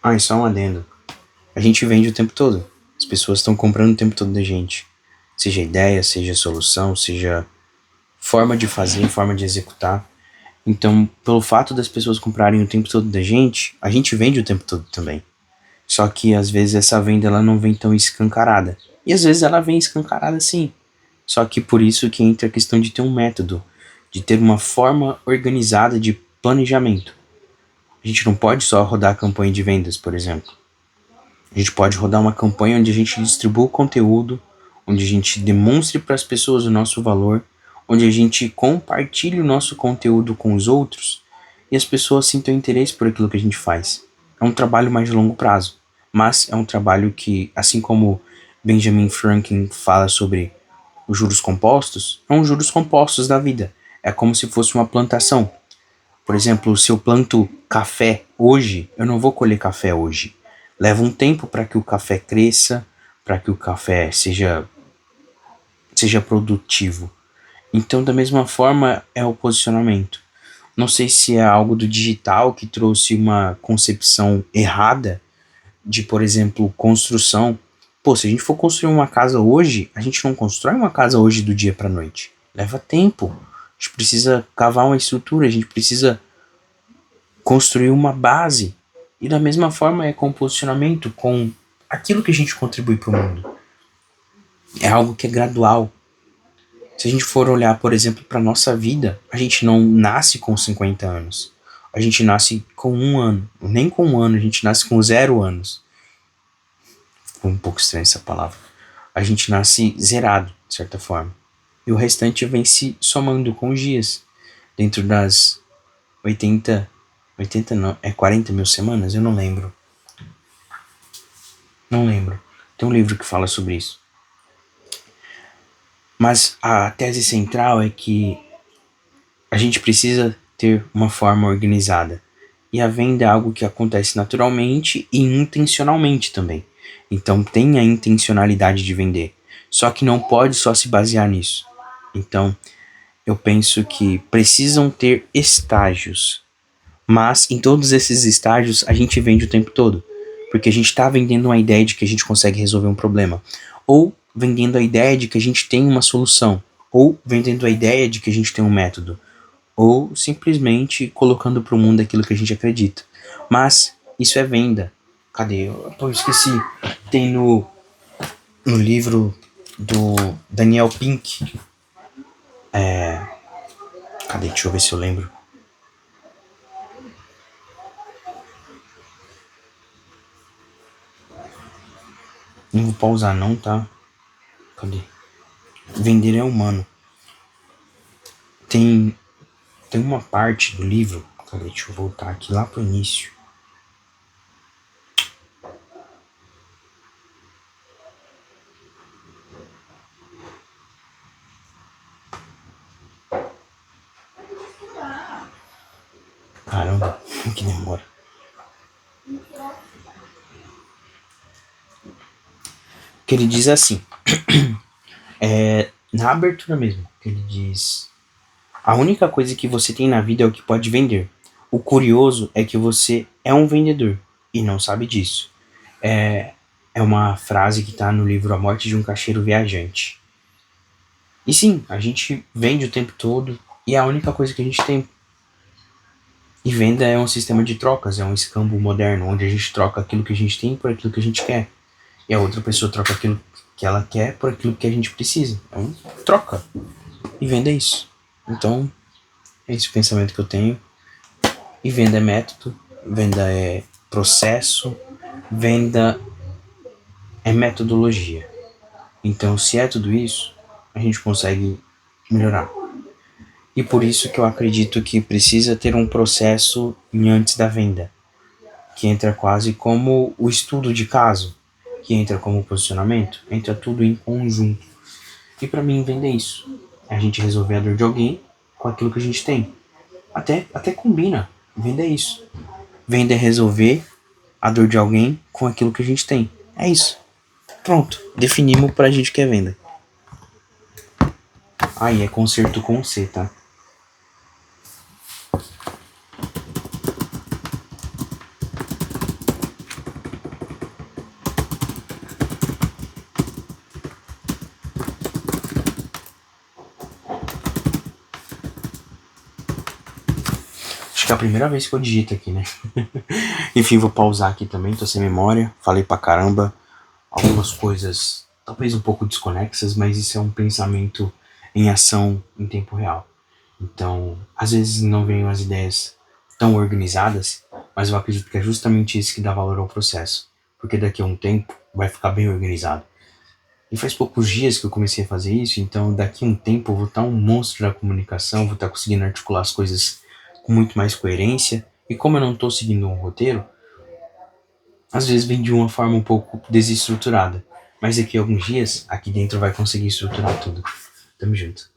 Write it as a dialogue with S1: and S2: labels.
S1: Ah, e só um adendo. A gente vende o tempo todo. As pessoas estão comprando o tempo todo da gente. Seja ideia, seja solução, seja forma de fazer, forma de executar. Então, pelo fato das pessoas comprarem o tempo todo da gente, a gente vende o tempo todo também. Só que às vezes essa venda ela não vem tão escancarada. E às vezes ela vem escancarada sim. Só que por isso que entra a questão de ter um método, de ter uma forma organizada de planejamento. A gente não pode só rodar a campanha de vendas, por exemplo. A gente pode rodar uma campanha onde a gente distribua o conteúdo, onde a gente demonstre para as pessoas o nosso valor, onde a gente compartilhe o nosso conteúdo com os outros e as pessoas sintam interesse por aquilo que a gente faz. É um trabalho mais de longo prazo, mas é um trabalho que, assim como Benjamin Franklin fala sobre os juros compostos, são os juros compostos da vida. É como se fosse uma plantação. Por exemplo, se eu planto café hoje, eu não vou colher café hoje. Leva um tempo para que o café cresça, para que o café seja produtivo. Então, da mesma forma, é o posicionamento. Não sei se é algo do digital que trouxe uma concepção errada de, por exemplo, construção. Pô, se a gente for construir uma casa hoje, a gente não constrói uma casa hoje do dia para noite. Leva tempo. A gente precisa cavar uma estrutura, a gente precisa construir uma base. E da mesma forma é com o posicionamento, com aquilo que a gente contribui para o mundo. É algo que é gradual. Se a gente for olhar, por exemplo, para nossa vida, a gente não nasce com 50 anos. A gente nasce com 1 ano. Nem com 1 ano, a gente nasce com 0 anos. Ficou um pouco estranha essa palavra. A gente nasce zerado, de certa forma. E o restante vem se somando com os dias. Dentro das 80 não, é 40 mil semanas? Eu não lembro. Não lembro. Tem um livro que fala sobre isso. Mas a tese central é que a gente precisa ter uma forma organizada. E a venda é algo que acontece naturalmente e intencionalmente também. Então tem a intencionalidade de vender. Só que não pode só se basear nisso. Então eu penso que precisam ter estágios. Mas em todos esses estágios a gente vende o tempo todo. Porque a gente está vendendo uma ideia de que a gente consegue resolver um problema. Ou vendendo a ideia de que a gente tem uma solução. Ou vendendo a ideia de que a gente tem um método. Ou simplesmente colocando para o mundo aquilo que a gente acredita. Mas isso é venda. Cadê? Pô, eu esqueci. Tem no livro do Daniel Pink. Cadê? Deixa eu ver se eu lembro. Não vou pausar não, tá? Cadê? Vender é humano. Tem uma parte do livro. Cadê? Deixa eu voltar aqui lá pro início. Caramba, que demora. Que ele diz assim. Na abertura mesmo. Que ele diz: a única coisa que você tem na vida é o que pode vender. O curioso é que você é um vendedor e não sabe disso. É uma frase que está no livro A Morte de um Caixeiro Viajante. E sim, a gente vende o tempo todo e é a única coisa que a gente tem. E venda é um sistema de trocas, é um escambo moderno, onde a gente troca aquilo que a gente tem por aquilo que a gente quer. E a outra pessoa troca aquilo que ela quer por aquilo que a gente precisa. Então, troca. E venda é isso. Então, é esse o pensamento que eu tenho. E venda é método, venda é processo, venda é metodologia. Então, se é tudo isso, a gente consegue melhorar. E por isso que eu acredito que precisa ter um processo antes da venda, que entra quase como o estudo de caso, que entra como posicionamento, entra tudo em conjunto. E para mim, venda é isso. É a gente resolver a dor de alguém com aquilo que a gente tem. Até combina. Venda é isso. Venda é resolver a dor de alguém com aquilo que a gente tem. É isso. Pronto. Definimos pra gente que é venda. Aí é conserto com C, tá? que é a primeira vez que eu digito aqui, né? Enfim, vou pausar aqui também, tô sem memória, falei pra caramba. Algumas coisas talvez um pouco desconexas, mas isso é um pensamento em ação em tempo real. Então, às vezes não vêm as ideias tão organizadas, mas eu acredito que é justamente isso que dá valor ao processo, porque daqui a um tempo vai ficar bem organizado. E faz poucos dias que eu comecei a fazer isso, então daqui a um tempo eu vou estar um monstro da comunicação, vou estar conseguindo articular as coisas com muito mais coerência. E como eu não estou seguindo um roteiro, às vezes vem de uma forma um pouco desestruturada. Mas daqui a alguns dias, aqui dentro vai conseguir estruturar tudo. Tamo junto.